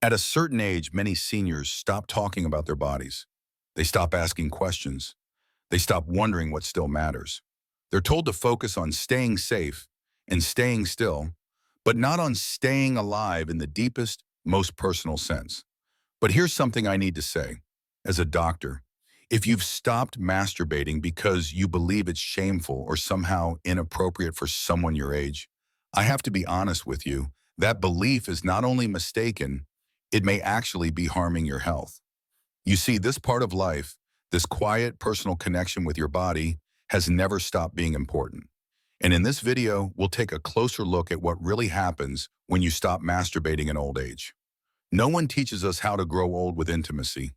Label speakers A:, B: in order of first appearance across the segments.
A: At a certain age, many seniors stop talking about their bodies. They stop asking questions. They stop wondering what still matters. They're told to focus on staying safe and staying still, but not on staying alive in the deepest, most personal sense. But here's something I need to say. As a doctor, if you've stopped masturbating because you believe it's shameful or somehow inappropriate for someone your age, I have to be honest with you. That belief is not only mistaken, it may actually be harming your health. You see, this part of life, this quiet personal connection with your body, has never stopped being important. And in this video, we'll take a closer look at what really happens when you stop masturbating in old age. No one teaches us how to grow old with intimacy.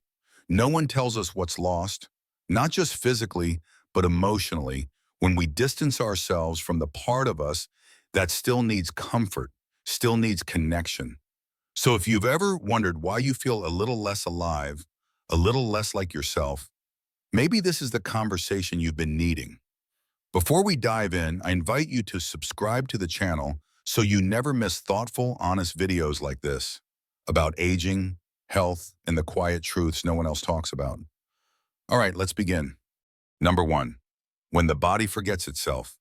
A: No one tells us what's lost, not just physically, but emotionally, when we distance ourselves from the part of us that still needs comfort, still needs connection. So if you've ever wondered why you feel a little less alive, a little less like yourself, maybe this is the conversation you've been needing. Before we dive in, I invite you to subscribe to the channel so you never miss thoughtful, honest videos like this about aging, health, and the quiet truths no one else talks about. All right, let's begin. Number one, when the body forgets itself.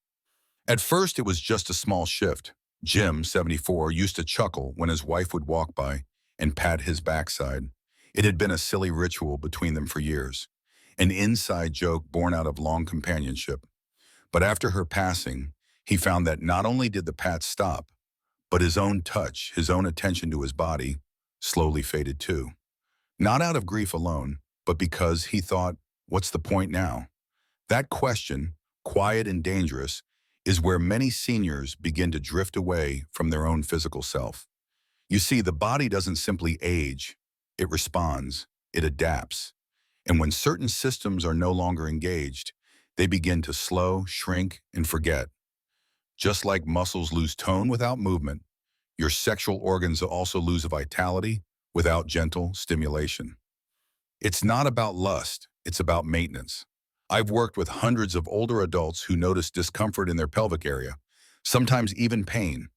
A: At first, it was just a small shift. Jim, 74, used to chuckle when his wife would walk by and pat his backside. It had been a silly ritual between them for years, an inside joke born out of long companionship. But after her passing, he found that not only did the pats stop, but his own touch, his own attention to his body, slowly faded too. Not out of grief alone, but because he thought, what's the point now? That question, quiet and dangerous, is where many seniors begin to drift away from their own physical self. You see, the body doesn't simply age, it responds, it adapts. And when certain systems are no longer engaged, they begin to slow, shrink, and forget. Just like muscles lose tone without movement, your sexual organs also lose vitality without gentle stimulation. It's not about lust, it's about maintenance. I've worked with hundreds of older adults who noticed discomfort in their pelvic area, sometimes even pain,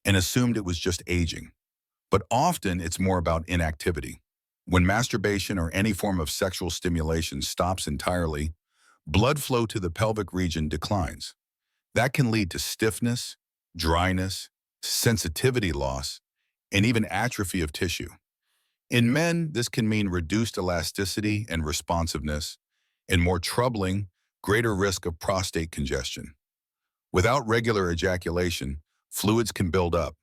A: and assumed it was just aging. But often it's more about inactivity. When masturbation or any form of sexual stimulation stops entirely, blood flow to the pelvic region declines. That can lead to stiffness, dryness, sensitivity loss, and even atrophy of tissue. In men, this can mean reduced elasticity and responsiveness, and more troubling, greater risk of prostate congestion. Without regular ejaculation, fluids can build up,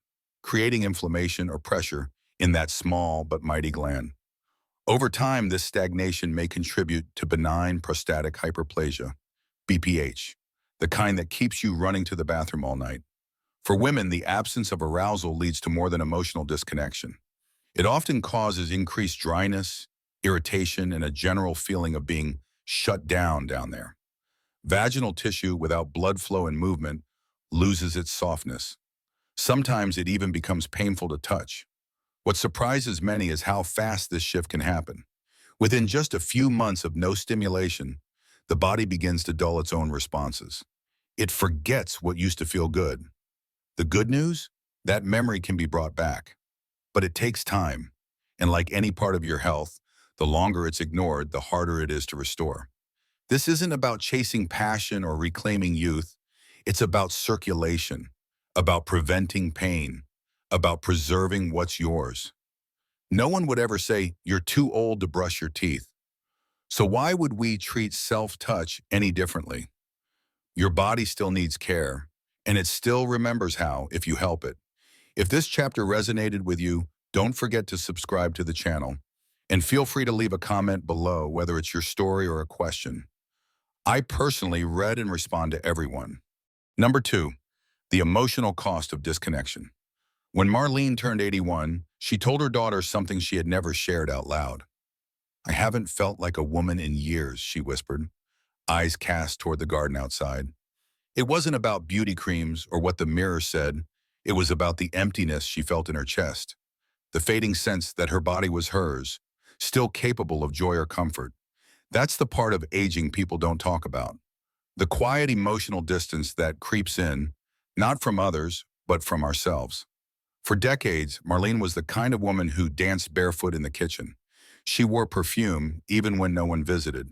A: creating inflammation or pressure in that small but mighty gland. Over time, this stagnation may contribute to benign prostatic hyperplasia, BPH, the kind that keeps you running to the bathroom all night. For women, the absence of arousal leads to more than emotional disconnection. It often causes increased dryness, irritation, and a general feeling of being shut down there. Vaginal tissue without blood flow and movement loses its softness. Sometimes it even becomes painful to touch. What surprises many is how fast this shift can happen. Within just a few months of no stimulation, the body begins to dull its own responses. It forgets what used to feel good. The good news? That memory can be brought back. But it takes time, and like any part of your health, the longer it's ignored, the harder it is to restore. This isn't about chasing passion or reclaiming youth. It's about circulation, about preventing pain, about preserving what's yours. No one would ever say, you're too old to brush your teeth. So why would we treat self-touch any differently? Your body still needs care, and it still remembers how if you help it. If this chapter resonated with you, don't forget to subscribe to the channel. And feel free to leave a comment below, whether it's your story or a question. I personally read and respond to everyone. Number two, the emotional cost of disconnection. When Marlene turned 81, she told her daughter something she had never shared out loud. I haven't felt like a woman in years, she whispered, eyes cast toward the garden outside. It wasn't about beauty creams or what the mirror said. It was about the emptiness she felt in her chest, the fading sense that her body was hers, still capable of joy or comfort. That's the part of aging people don't talk about. The quiet emotional distance that creeps in, not from others, but from ourselves. For decades, Marlene was the kind of woman who danced barefoot in the kitchen. She wore perfume even when no one visited.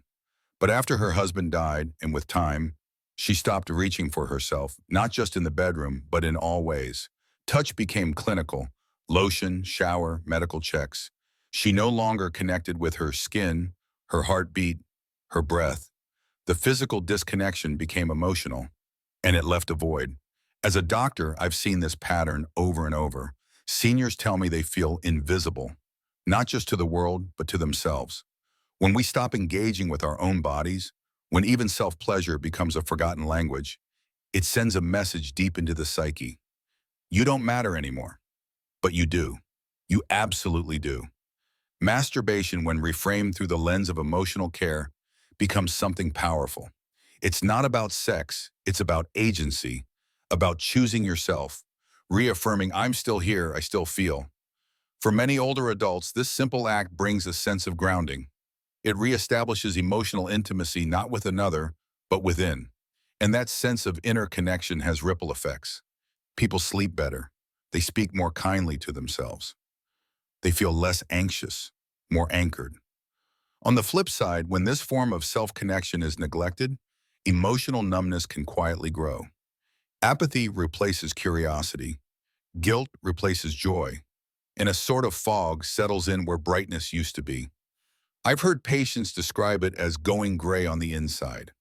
A: But after her husband died, and with time, she stopped reaching for herself, not just in the bedroom, but in all ways. Touch became clinical: lotion, shower, medical checks. She no longer connected with her skin, her heartbeat, her breath. The physical disconnection became emotional, and it left a void. As a doctor, I've seen this pattern over and over. Seniors tell me they feel invisible, not just to the world, but to themselves. When we stop engaging with our own bodies, when even self-pleasure becomes a forgotten language, it sends a message deep into the psyche. You don't matter anymore, but you do. You absolutely do. Masturbation, when reframed through the lens of emotional care, becomes something powerful. It's not about sex, it's about agency, about choosing yourself, reaffirming, I'm still here, I still feel. For many older adults, this simple act brings a sense of grounding. It reestablishes emotional intimacy not with another, but within. And that sense of inner connection has ripple effects. People sleep better. They speak more kindly to themselves. They feel less anxious, more anchored. On the flip side, when this form of self-connection is neglected, emotional numbness can quietly grow. Apathy replaces curiosity. Guilt replaces joy. And a sort of fog settles in where brightness used to be. I've heard patients describe it as going gray on the inside.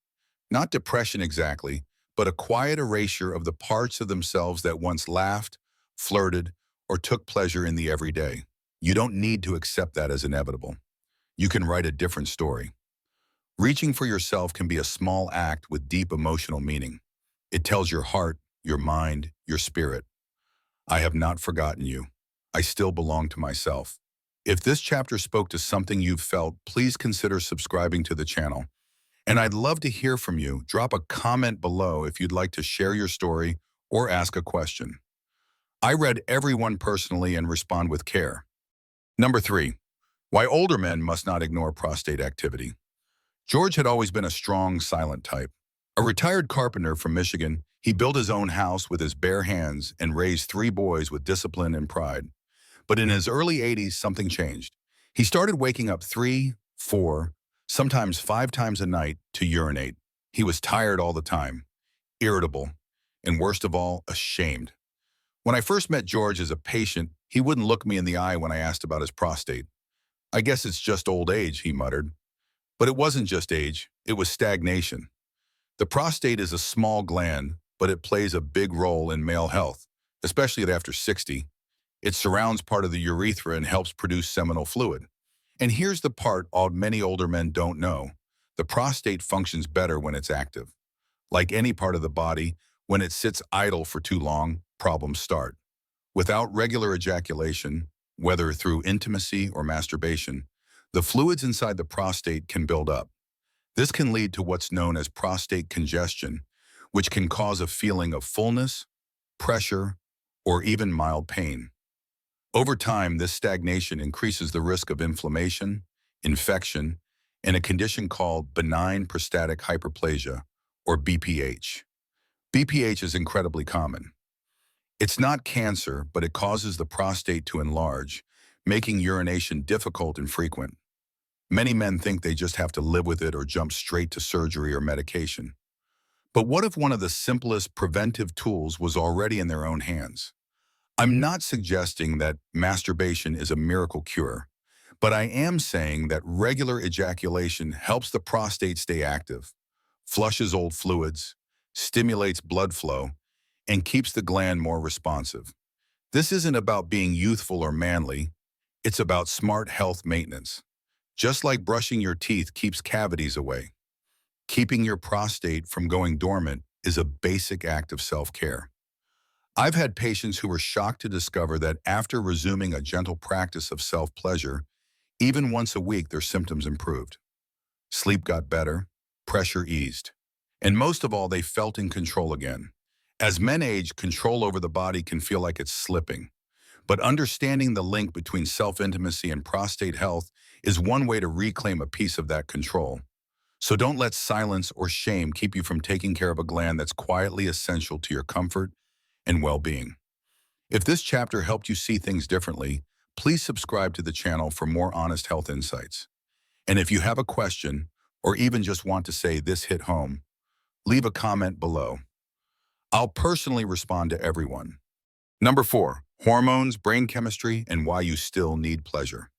A: Not depression exactly, but a quiet erasure of the parts of themselves that once laughed, flirted, or took pleasure in the everyday. You don't need to accept that as inevitable. You can write a different story. Reaching for yourself can be a small act with deep emotional meaning. It tells your heart, your mind, your spirit, I have not forgotten you. I still belong to myself. If this chapter spoke to something you've felt, please consider subscribing to the channel. And I'd love to hear from you. Drop a comment below if you'd like to share your story or ask a question. I read every one personally and respond with care. Number 3, why older men must not ignore prostate activity. George had always been a strong, silent type. A retired carpenter from Michigan, he built his own house with his bare hands and raised 3 boys with discipline and pride. But in his early 80s, something changed. He started waking up 3, 4, sometimes 5 times a night to urinate. He was tired all the time, irritable, and worst of all, ashamed. When I first met George as a patient, he wouldn't look me in the eye when I asked about his prostate. I guess it's just old age, he muttered. But it wasn't just age, it was stagnation. The prostate is a small gland, but it plays a big role in male health, especially after 60. It surrounds part of the urethra and helps produce seminal fluid. And here's the part many older men don't know. The prostate functions better when it's active. Like any part of the body, when it sits idle for too long, problems start. Without regular ejaculation, whether through intimacy or masturbation, the fluids inside the prostate can build up. This can lead to what's known as prostate congestion, which can cause a feeling of fullness, pressure, or even mild pain. Over time, this stagnation increases the risk of inflammation, infection, and a condition called benign prostatic hyperplasia, or BPH. BPH is incredibly common. It's not cancer, but it causes the prostate to enlarge, making urination difficult and frequent. Many men think they just have to live with it or jump straight to surgery or medication. But what if one of the simplest preventive tools was already in their own hands? I'm not suggesting that masturbation is a miracle cure, but I am saying that regular ejaculation helps the prostate stay active, flushes old fluids, stimulates blood flow, and keeps the gland more responsive. This isn't about being youthful or manly, it's about smart health maintenance. Just like brushing your teeth keeps cavities away, keeping your prostate from going dormant is a basic act of self-care. I've had patients who were shocked to discover that after resuming a gentle practice of self-pleasure, even once a week their symptoms improved. Sleep got better, pressure eased, and most of all, they felt in control again. As men age, control over the body can feel like it's slipping. But understanding the link between self-intimacy and prostate health is one way to reclaim a piece of that control. So don't let silence or shame keep you from taking care of a gland that's quietly essential to your comfort and well-being. If this chapter helped you see things differently, please subscribe to the channel for more honest health insights. And if you have a question, or even just want to say this hit home, leave a comment below. I'll personally respond to everyone. Number 4, hormones, brain chemistry, and why you still need pleasure.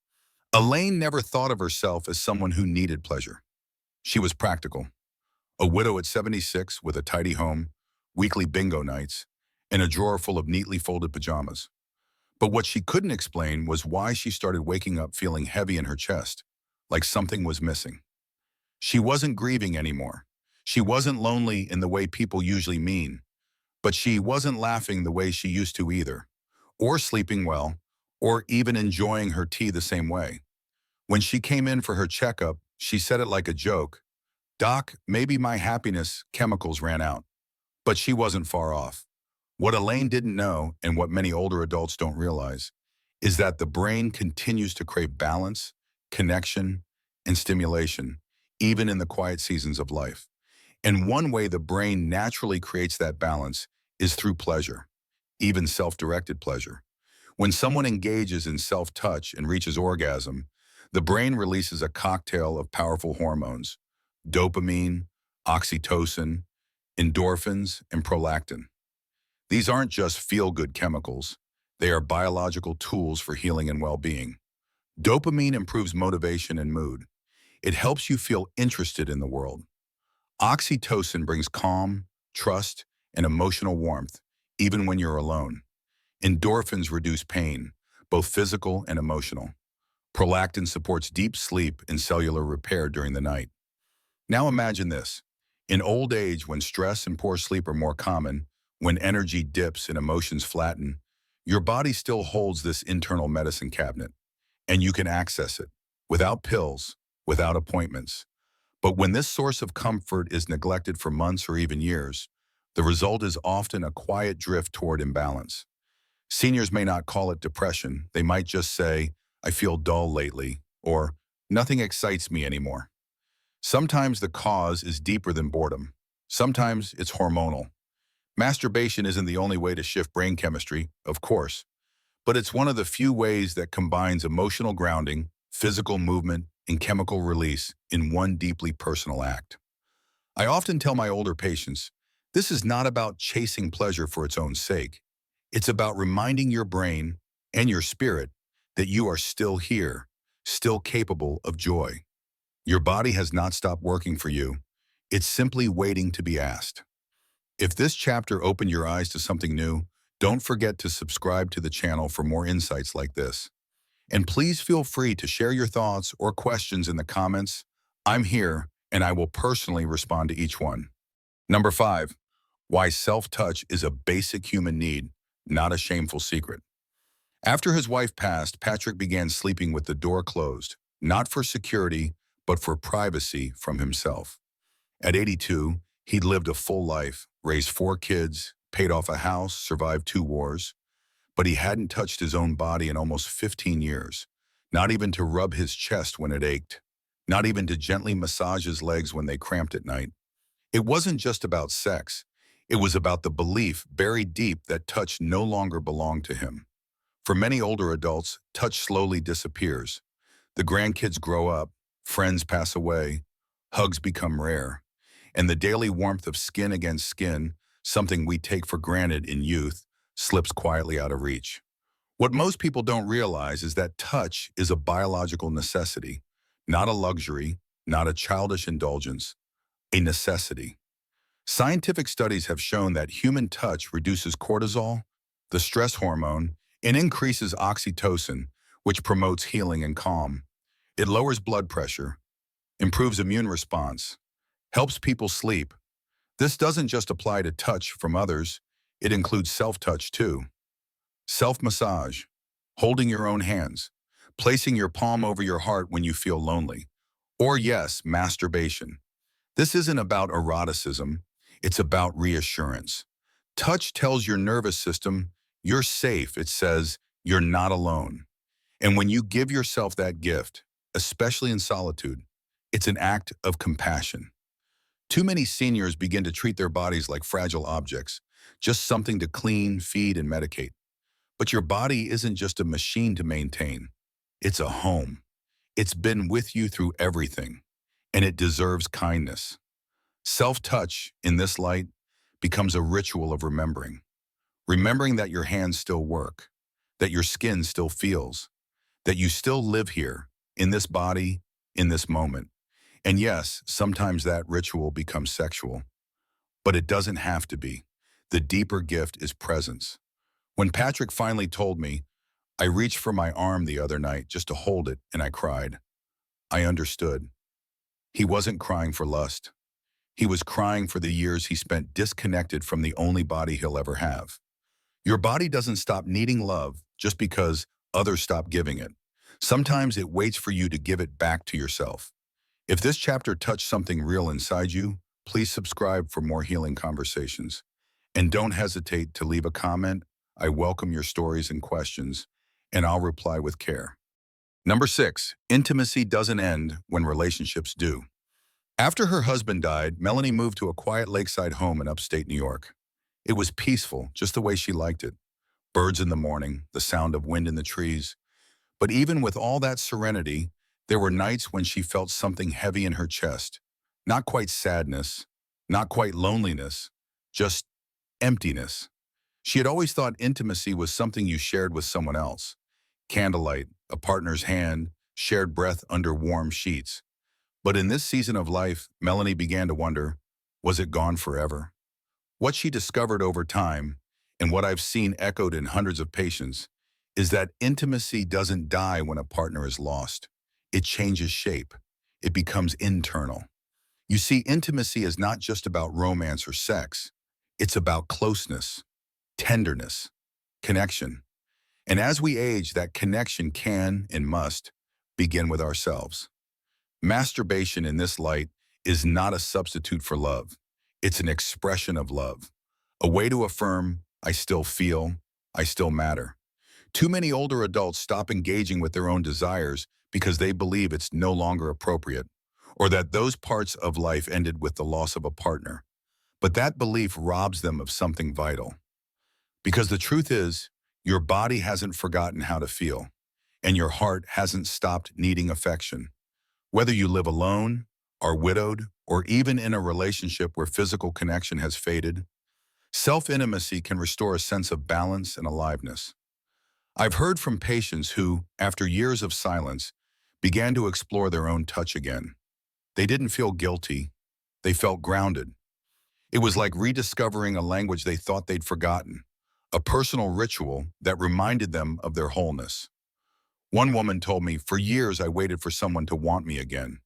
A: Elaine never thought of herself as someone who needed pleasure. She was practical. A widow at 76 with a tidy home, weekly bingo nights, and a drawer full of neatly folded pajamas. But what she couldn't explain was why she started waking up feeling heavy in her chest, like something was missing. She wasn't grieving anymore. She wasn't lonely in the way people usually mean, but she wasn't laughing the way she used to either, or sleeping well, or even enjoying her tea the same way. When she came in for her checkup, she said it like a joke. "Doc, maybe my happiness chemicals ran out." But she wasn't far off. What Elaine didn't know, and what many older adults don't realize, is that the brain continues to crave balance, connection, and stimulation, even in the quiet seasons of life. And one way the brain naturally creates that balance is through pleasure, even self-directed pleasure. When someone engages in self-touch and reaches orgasm, the brain releases a cocktail of powerful hormones: dopamine, oxytocin, endorphins, and prolactin. These aren't just feel-good chemicals. They are biological tools for healing and well-being. Dopamine improves motivation and mood. It helps you feel interested in the world. Oxytocin brings calm, trust, and emotional warmth, even when you're alone. Endorphins reduce pain, both physical and emotional. Prolactin supports deep sleep and cellular repair during the night. Now imagine this. In old age, when stress and poor sleep are more common, when energy dips and emotions flatten, your body still holds this internal medicine cabinet, and you can access it without pills, without appointments. But when this source of comfort is neglected for months or even years, the result is often a quiet drift toward imbalance. Seniors may not call it depression. They might just say, "I feel dull lately," or "nothing excites me anymore." Sometimes the cause is deeper than boredom. Sometimes it's hormonal. Masturbation isn't the only way to shift brain chemistry, of course, but it's one of the few ways that combines emotional grounding, physical movement, and chemical release in one deeply personal act. I often tell my older patients, this is not about chasing pleasure for its own sake. It's about reminding your brain and your spirit that you are still here, still capable of joy. Your body has not stopped working for you. It's simply waiting to be asked. If this chapter opened your eyes to something new, don't forget to subscribe to the channel for more insights like this. And please feel free to share your thoughts or questions in the comments. I'm here, and I will personally respond to each one. Number 5, why self-touch is a basic human need, not a shameful secret. After his wife passed, Patrick began sleeping with the door closed, not for security, but for privacy from himself. At 82, he'd lived a full life, raised 4 kids, paid off a house, survived 2 wars, but he hadn't touched his own body in almost 15 years, not even to rub his chest when it ached, not even to gently massage his legs when they cramped at night. It wasn't just about sex. It was about the belief buried deep that touch no longer belonged to him. For many older adults, touch slowly disappears. The grandkids grow up, friends pass away, hugs become rare, and the daily warmth of skin against skin, something we take for granted in youth, slips quietly out of reach. What most people don't realize is that touch is a biological necessity, not a luxury, not a childish indulgence, a necessity. Scientific studies have shown that human touch reduces cortisol, the stress hormone, and increases oxytocin, which promotes healing and calm. It lowers blood pressure, improves immune response, helps people sleep. This doesn't just apply to touch from others, it includes self-touch too. Self-massage, holding your own hands, placing your palm over your heart when you feel lonely. Or yes, masturbation. This isn't about eroticism, it's about reassurance. Touch tells your nervous system, you're safe. It says, you're not alone. And when you give yourself that gift, especially in solitude, it's an act of compassion. Too many seniors begin to treat their bodies like fragile objects, just something to clean, feed, and medicate. But your body isn't just a machine to maintain. It's a home. It's been with you through everything, and it deserves kindness. Self-touch, in this light, becomes a ritual of remembering. Remembering that your hands still work, that your skin still feels, that you still live here, in this body, in this moment. And yes, sometimes that ritual becomes sexual, but it doesn't have to be. The deeper gift is presence. When Patrick finally told me, I reached for my arm the other night just to hold it, and I cried. I understood. He wasn't crying for lust. He was crying for the years he spent disconnected from the only body he'll ever have. Your body doesn't stop needing love just because others stop giving it. Sometimes it waits for you to give it back to yourself. If this chapter touched something real inside you, please subscribe for more healing conversations. And don't hesitate to leave a comment. I welcome your stories and questions, and I'll reply with care. Number 6, intimacy doesn't end when relationships do. After her husband died, Melanie moved to a quiet lakeside home in upstate New York. It was peaceful, just the way she liked it. Birds in the morning, the sound of wind in the trees. But even with all that serenity, there were nights when she felt something heavy in her chest. Not quite sadness, not quite loneliness, just emptiness. She had always thought intimacy was something you shared with someone else. Candlelight, a partner's hand, shared breath under warm sheets. But in this season of life, Melanie began to wonder, was it gone forever? What she discovered over time, and what I've seen echoed in hundreds of patients, is that intimacy doesn't die when a partner is lost. It changes shape. It becomes internal. You see, intimacy is not just about romance or sex. It's about closeness, tenderness, connection. And as we age, that connection can and must begin with ourselves. Masturbation in this light is not a substitute for love. It's an expression of love, a way to affirm, I still feel, I still matter. Too many older adults stop engaging with their own desires because they believe it's no longer appropriate, or that those parts of life ended with the loss of a partner. But that belief robs them of something vital. Because the truth is, your body hasn't forgotten how to feel, and your heart hasn't stopped needing affection. Whether you live alone, are widowed, or even in a relationship where physical connection has faded, self-intimacy can restore a sense of balance and aliveness. I've heard from patients who, after years of silence, began to explore their own touch again. They didn't feel guilty. They felt grounded. It was like rediscovering a language they thought they'd forgotten, a personal ritual that reminded them of their wholeness. One woman told me, for years I waited for someone to want me again.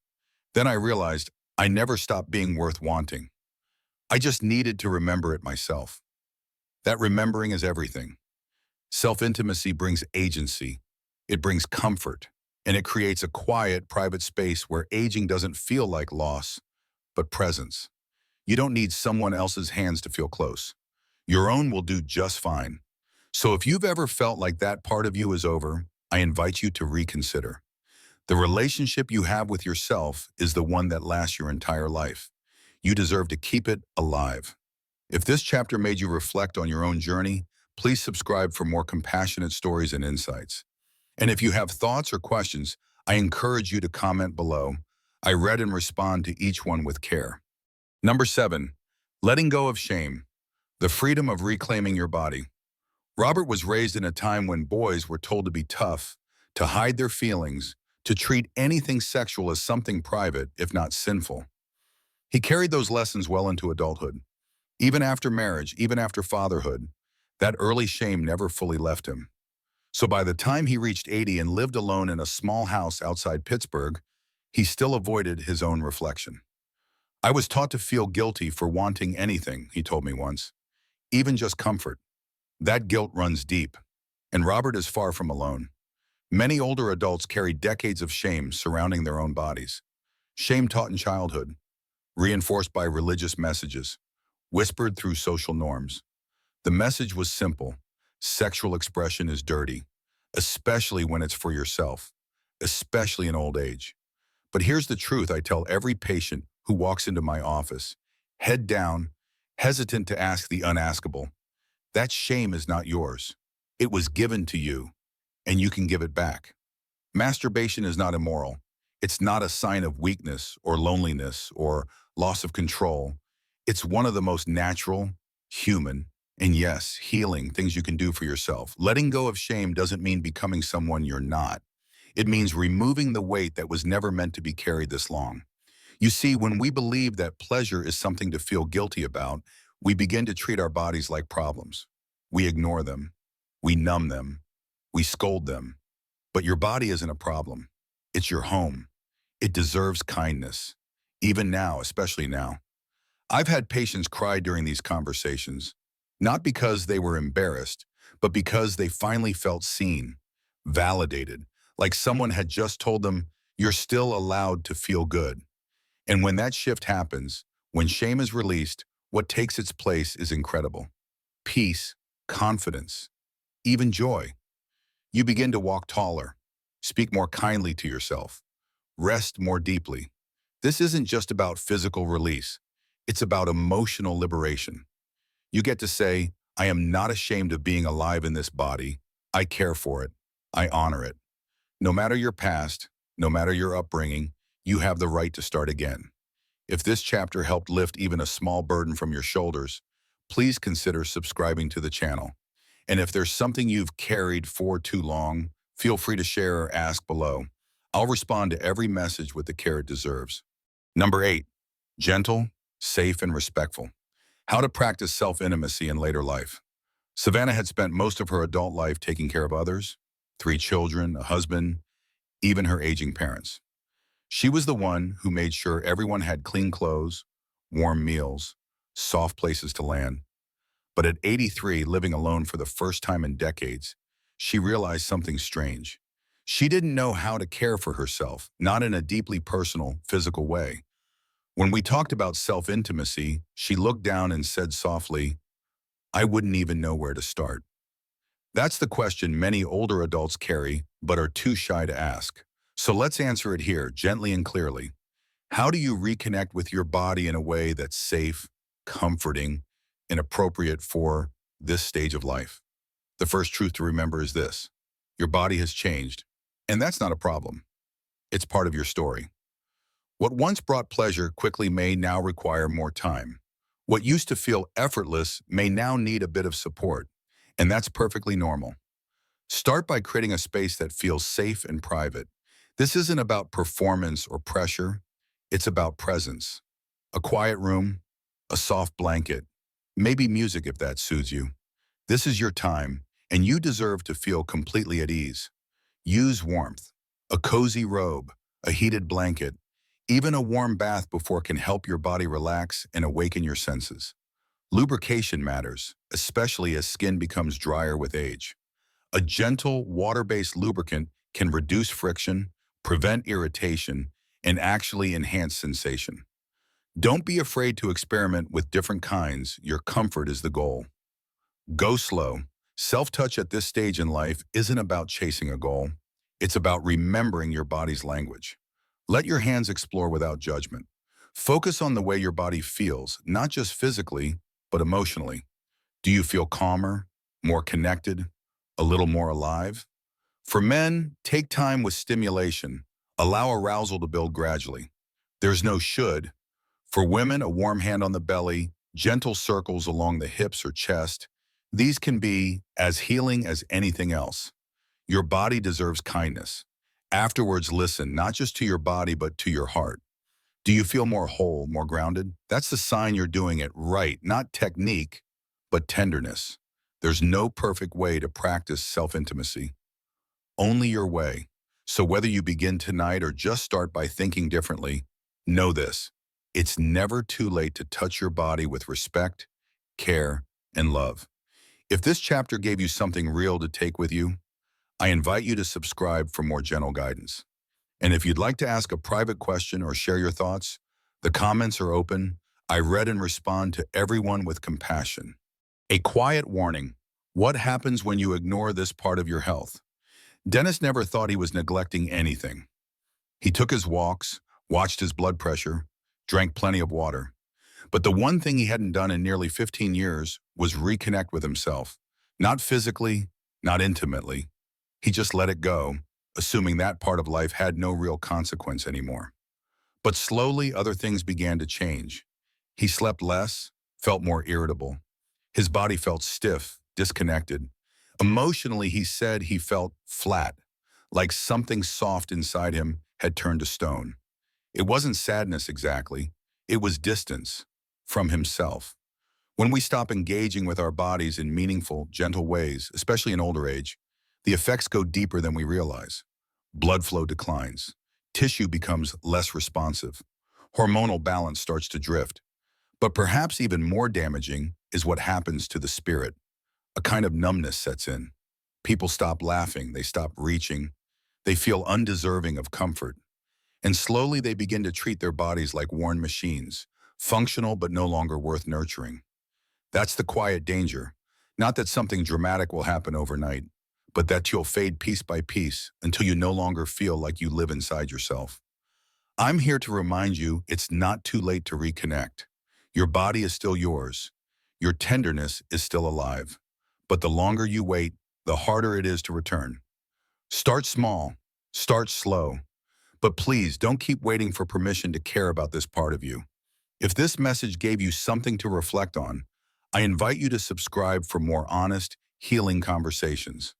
A: Then I realized I never stopped being worth wanting. I just needed to remember it myself. That remembering is everything. Self-intimacy brings agency. It brings comfort. And it creates a quiet, private space where aging doesn't feel like loss, but presence. You don't need someone else's hands to feel close. Your own will do just fine. So if you've ever felt like that part of you is over, I invite you to reconsider. The relationship you have with yourself is the one that lasts your entire life. You deserve to keep it alive. If this chapter made you reflect on your own journey, please subscribe for more compassionate stories and insights. And if you have thoughts or questions, I encourage you to comment below. I read and respond to each one with care. Number 7, letting go of shame. The freedom of reclaiming your body. Robert was raised in a time when boys were told to be tough, to hide their feelings, to treat anything sexual as something private, if not sinful. He carried those lessons well into adulthood. Even after marriage, even after fatherhood, that early shame never fully left him. So by the time he reached 80 and lived alone in a small house outside Pittsburgh, he still avoided his own reflection. I was taught to feel guilty for wanting anything, he told me once, even just comfort. That guilt runs deep, and Robert is far from alone. Many older adults carry decades of shame surrounding their own bodies. Shame taught in childhood, reinforced by religious messages, whispered through social norms. The message was simple: sexual expression is dirty, especially when it's for yourself, especially in old age. But here's the truth I tell every patient who walks into my office, head down, hesitant to ask the unaskable. That shame is not yours. It was given to you, and you can give it back. Masturbation is not immoral. It's not a sign of weakness or loneliness or loss of control. It's one of the most natural, human, and yes, healing things you can do for yourself. Letting go of shame doesn't mean becoming someone you're not. It means removing the weight that was never meant to be carried this long. You see, when we believe that pleasure is something to feel guilty about, we begin to treat our bodies like problems. We ignore them. We numb them. We scold them. But your body isn't a problem. It's your home. It deserves kindness. Even now, especially now. I've had patients cry during these conversations, not because they were embarrassed, but because they finally felt seen, validated, like someone had just told them, you're still allowed to feel good. And when that shift happens, when shame is released, what takes its place is incredible. Peace, confidence, even joy. You begin to walk taller, speak more kindly to yourself, rest more deeply. This isn't just about physical release. It's about emotional liberation. You get to say, I am not ashamed of being alive in this body. I care for it. I honor it. No matter your past, no matter your upbringing, you have the right to start again. If this chapter helped lift even a small burden from your shoulders, please consider subscribing to the channel. And if there's something you've carried for too long, feel free to share or ask below. I'll respond to every message with the care it deserves. Number 8, gentle, safe, and respectful. How to practice self-intimacy in later life. Savannah had spent most of her adult life taking care of others, 3 children, a husband, even her aging parents. She was the one who made sure everyone had clean clothes, warm meals, soft places to land. But at 83, living alone for the first time in decades, she realized something strange. She didn't know how to care for herself, not in a deeply personal, physical way. When we talked about self-intimacy, she looked down and said softly, I wouldn't even know where to start. That's the question many older adults carry, but are too shy to ask. So let's answer it here, gently and clearly. How do you reconnect with your body in a way that's safe, comforting, and appropriate for this stage of life? The first truth to remember is this: your body has changed, and that's not a problem. It's part of your story. What once brought pleasure quickly may now require more time. What used to feel effortless may now need a bit of support, and that's perfectly normal. Start by creating a space that feels safe and private. This isn't about performance or pressure. It's about presence. A quiet room, a soft blanket, maybe music if that soothes you. This is your time, and you deserve to feel completely at ease. Use warmth, a cozy robe, a heated blanket, even a warm bath before can help your body relax and awaken your senses. Lubrication matters, especially as skin becomes drier with age. A gentle, water-based lubricant can reduce friction, prevent irritation, and actually enhance sensation. Don't be afraid to experiment with different kinds. Your comfort is the goal. Go slow. Self-touch at this stage in life isn't about chasing a goal. It's about remembering your body's language. Let your hands explore without judgment. Focus on the way your body feels, not just physically, but emotionally. Do you feel calmer, more connected, a little more alive? For men, take time with stimulation. Allow arousal to build gradually. There's no should. For women, a warm hand on the belly, gentle circles along the hips or chest. These can be as healing as anything else. Your body deserves kindness. Afterwards, listen not just to your body, but to your heart. Do you feel more whole, more grounded? That's the sign you're doing it right, not technique, but tenderness. There's no perfect way to practice self-intimacy. Only your way. So whether you begin tonight or just start by thinking differently, know this: it's never too late to touch your body with respect, care, and love. If this chapter gave you something real to take with you, I invite you to subscribe for more gentle guidance. And if you'd like to ask a private question or share your thoughts, the comments are open. I read and respond to everyone with compassion. A quiet warning: what happens when you ignore this part of your health? Dennis never thought he was neglecting anything. He took his walks, watched his blood pressure, drank plenty of water. But the one thing he hadn't done in nearly 15 years was reconnect with himself. Not physically, not intimately. He just let it go, assuming that part of life had no real consequence anymore. But slowly, other things began to change. He slept less, felt more irritable. His body felt stiff, disconnected. Emotionally, he said he felt flat, like something soft inside him had turned to stone. It wasn't sadness exactly. It was distance from himself. When we stop engaging with our bodies in meaningful, gentle ways, especially in older age, the effects go deeper than we realize. Blood flow declines. Tissue becomes less responsive. Hormonal balance starts to drift. But perhaps even more damaging is what happens to the spirit. A kind of numbness sets in. People stop laughing, they stop reaching, they feel undeserving of comfort. And slowly they begin to treat their bodies like worn machines, functional but no longer worth nurturing. That's the quiet danger. Not that something dramatic will happen overnight, but that you'll fade piece by piece until you no longer feel like you live inside yourself. I'm here to remind you it's not too late to reconnect. Your body is still yours. Your tenderness is still alive. But the longer you wait, the harder it is to return. Start small, start slow, but please don't keep waiting for permission to care about this part of you. If this message gave you something to reflect on, I invite you to subscribe for more honest, healing conversations.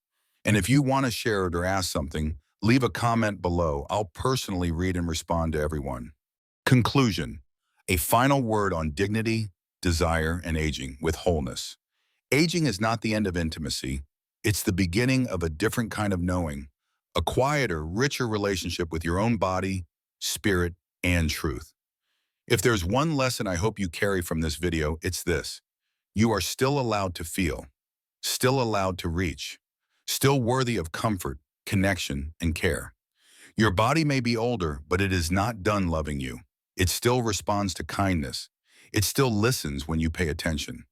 A: And if you want to share it or ask something, leave a comment below. I'll personally read and respond to everyone. Conclusion. A final word on dignity, desire, and aging with wholeness. Aging is not the end of intimacy. It's the beginning of a different kind of knowing, a quieter, richer relationship with your own body, spirit, and truth. If there's one lesson I hope you carry from this video, it's this. You are still allowed to feel, still allowed to reach, still worthy of comfort, connection, and care. Your body may be older, but it is not done loving you. It still responds to kindness. It still listens when you pay attention.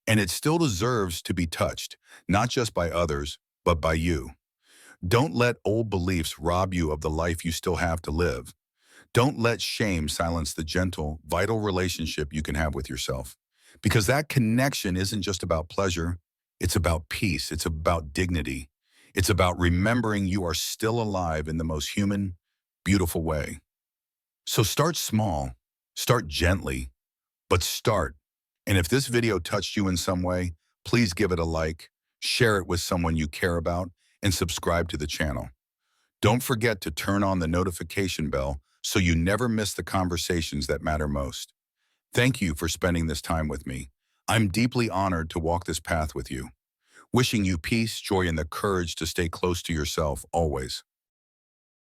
A: And it still deserves to be touched, not just by others, but by you. Don't let old beliefs rob you of the life you still have to live. Don't let shame silence the gentle, vital relationship you can have with yourself. Because that connection isn't just about pleasure, it's about peace, it's about dignity. It's about remembering you are still alive in the most human, beautiful way. So start small, start gently, but start. And if this video touched you in some way, please give it a like, share it with someone you care about, and subscribe to the channel. Don't forget to turn on the notification bell so you never miss the conversations that matter most. Thank you for spending this time with me. I'm deeply honored to walk this path with you. Wishing you peace, joy, and the courage to stay close to yourself always.